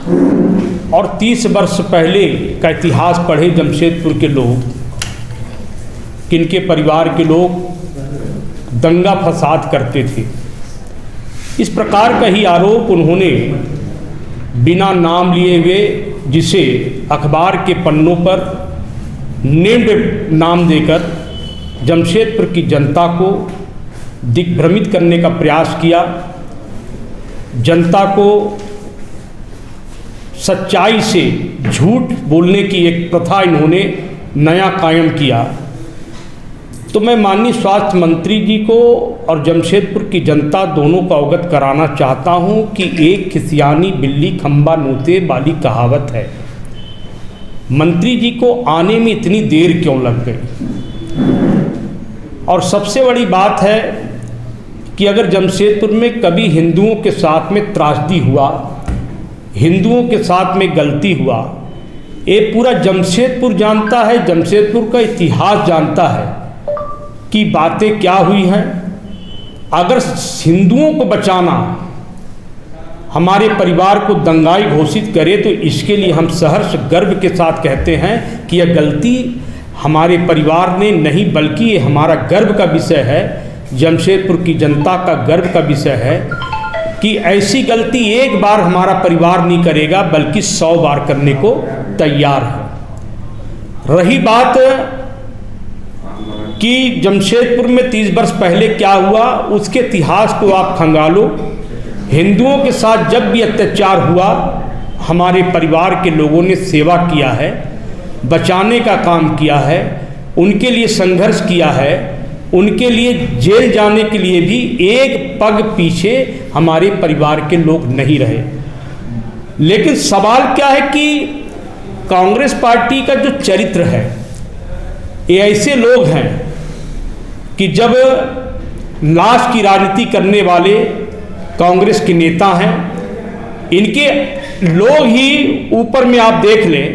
और 30 वर्ष पहले का इतिहास पढ़े जमशेदपुर के लोग, किनके परिवार के लोग दंगा फसाद करते थे। इस प्रकार का ही आरोप उन्होंने बिना नाम लिए हुए, जिसे अखबार के पन्नों पर नेम्ड नाम देकर जमशेदपुर की जनता को दिग्भ्रमित करने का प्रयास किया, जनता को सच्चाई से झूठ बोलने की एक प्रथा इन्होंने नया कायम किया। तो मैं माननीय स्वास्थ्य मंत्री जी को और जमशेदपुर की जनता दोनों को अवगत कराना चाहता हूं कि एक खिसियानी बिल्ली खंबा नोते वाली कहावत है। मंत्री जी को आने में इतनी देर क्यों लग गई? और सबसे बड़ी बात है कि अगर जमशेदपुर में कभी हिंदुओं के साथ में त्रासदी हुआ, हिंदुओं के साथ में गलती हुआ, ये पूरा जमशेदपुर जानता है, जमशेदपुर का इतिहास जानता है कि बातें क्या हुई हैं। अगर हिंदुओं को बचाना हमारे परिवार को दंगाई घोषित करे तो इसके लिए हम सहर्ष गर्व के साथ कहते हैं कि यह गलती हमारे परिवार ने नहीं, बल्कि ये हमारा गर्व का विषय है, जमशेदपुर की जनता का गर्व का विषय है कि ऐसी गलती एक बार हमारा परिवार नहीं करेगा, बल्कि 100 बार करने को तैयार है। रही बात कि जमशेदपुर में 30 वर्ष पहले क्या हुआ, उसके इतिहास को आप खंगालो। हिंदुओं के साथ जब भी अत्याचार हुआ, हमारे परिवार के लोगों ने सेवा किया है, बचाने का काम किया है, उनके लिए संघर्ष किया है, उनके लिए जेल जाने के लिए भी एक पग पीछे हमारे परिवार के लोग नहीं रहे। लेकिन सवाल क्या है कि कांग्रेस पार्टी का जो चरित्र है, ये ऐसे लोग हैं कि जब लाश की राजनीति करने वाले कांग्रेस के नेता हैं, इनके लोग ही ऊपर में आप देख लें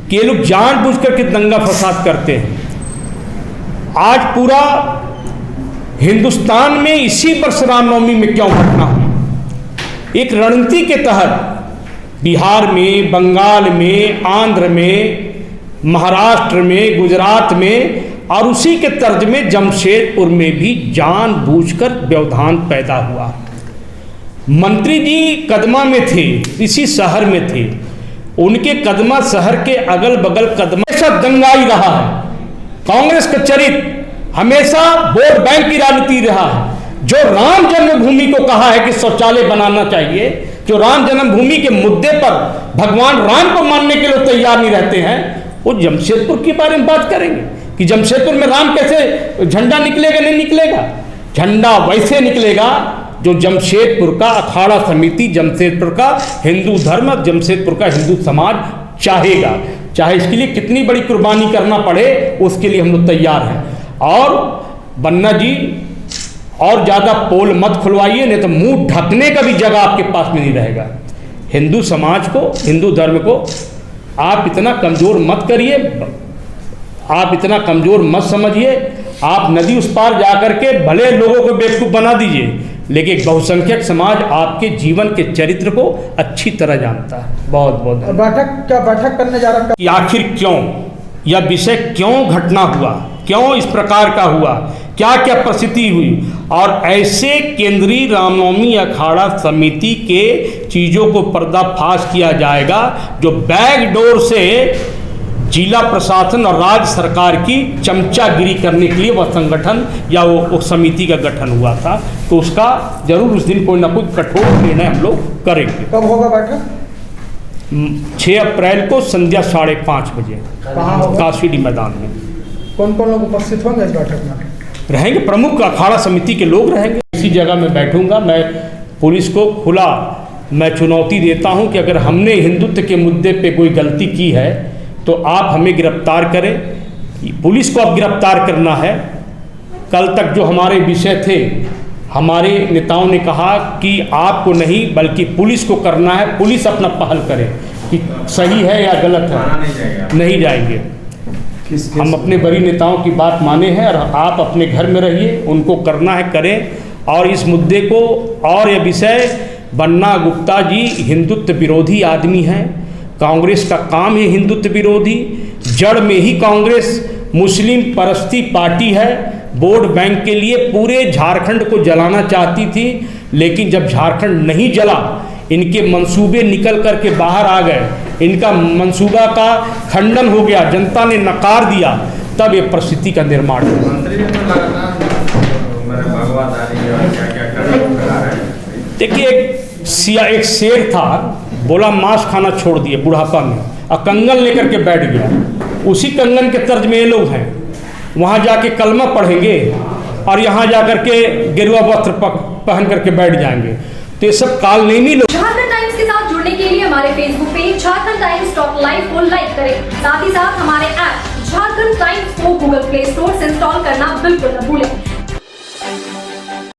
कि ये लोग जानबूझकर के दंगा फसाद करते हैं। आज पूरा हिंदुस्तान में इसी वर्ष रामनवमी में क्यों घटना हुई? एक रणनीति के तहत बिहार में, बंगाल में, आंध्र में, महाराष्ट्र में, गुजरात में और उसी के तर्ज में जमशेदपुर में भी जानबूझकर व्यवधान पैदा हुआ। मंत्री जी कदमा में थे, इसी शहर में थे, उनके कदमा शहर के अगल बगल कदमा हमेशा दंगाई रहा है। कांग्रेस का चरित्र हमेशा वोट बैंक की राजनीति रहा है। जो राम जन्मभूमि को कहा है कि शौचालय बनाना चाहिए, जो राम जन्मभूमि के मुद्दे पर भगवान राम को मानने के लिए तैयार नहीं रहते हैं, वो जमशेदपुर के बारे में बात करेंगे कि जमशेदपुर में राम कैसे झंडा निकलेगा? नहीं निकलेगा। झंडा वैसे निकलेगा जो जमशेदपुर का अखाड़ा समिति, जमशेदपुर का हिंदू धर्म, जमशेदपुर का हिंदू समाज चाहेगा। चाहे इसके लिए कितनी बड़ी कुर्बानी करना पड़े, उसके लिए हम लोग तैयार हैं। और बन्ना जी और ज़्यादा पोल मत खुलवाइए, नहीं तो मुंह ढकने का भी जगह आपके पास में नहीं रहेगा। हिंदू समाज को, हिंदू धर्म को आप इतना कमज़ोर मत करिए, आप इतना कमज़ोर मत समझिए। आप नदी उस पार जाकर के भले लोगों को बेवकूफ़ बना दीजिए, लेकिन एक बहुसंख्यक समाज आपके जीवन के चरित्र को अच्छी तरह जानता है। बहुत बहुत बैठक करने जा रहा है कि आखिर क्यों यह विषय, क्यों घटना हुआ, क्यों इस प्रकार का हुआ, क्या क्या परिस्थिति हुई, और ऐसे केंद्रीय रामनवमी अखाड़ा समिति के चीज़ों को पर्दाफाश किया जाएगा जो बैकडोर से जिला प्रशासन और राज्य सरकार की चमचागिरी करने के लिए वह संगठन या वो समिति का गठन हुआ था। तो उसका जरूर उस दिन कोई ना कोई कठोर निर्णय हम लोग करेंगे। कब होगा बैठक? 6 अप्रैल को संध्या 5:30 बजे काशीडी मैदान में। कौन कौन लोग उपस्थित होंगे इस बैठक में? रहेंगे प्रमुख अखाड़ा समिति के लोग रहेंगे। इसी जगह में बैठूंगा। मैं पुलिस को खुला मैं चुनौती देता हूं कि अगर हमने हिंदुत्व के मुद्दे पे कोई गलती की है तो आप हमें गिरफ्तार करें। पुलिस को अब गिरफ्तार करना है। कल तक जो हमारे विषय थे, हमारे नेताओं ने कहा कि आपको नहीं बल्कि पुलिस को करना है, पुलिस अपना पहल करे कि सही है या गलत है। नहीं जाएंगे। हम अपने बड़ी नेताओं की बात माने हैं और आप अपने घर में रहिए, उनको करना है करें। और इस मुद्दे को और यह विषय बन्ना गुप्ता जी हिंदुत्व विरोधी आदमी हैं। कांग्रेस का काम है हिंदुत्व विरोधी, जड़ में ही कांग्रेस मुस्लिम परस्ती पार्टी है। वोट बैंक के लिए पूरे झारखंड को जलाना चाहती थी, लेकिन जब झारखंड नहीं जला, इनके मंसूबे निकल कर के बाहर आ गए, इनका मंसूबा का खंडन हो गया, जनता ने नकार दिया, तब ये परिस्थिति का निर्माण हुआ। देखिए एक शेर था, बोला मांस खाना छोड़ दिए बुढ़ापा में, और कंगन लेकर के बैठ गया। उसी कंगन के तर्ज में ये लोग हैं, वहाँ जाके कलमा पढ़ेंगे और यहाँ जाकर के गेरुआ वस्त्र पहन करके बैठ जाएंगे। तो ये सब कालनेमी लोग। झारखंड टाइम्स के साथ जुड़ने के लिए हमारे Facebook page Jharkhand times .live को लाइक करें। साथ ही साथ हमारे ऐप झारखंड टाइम्स को गूगल प्ले स्टोर से इंस्टॉल करना बिल्कुल न भूलें।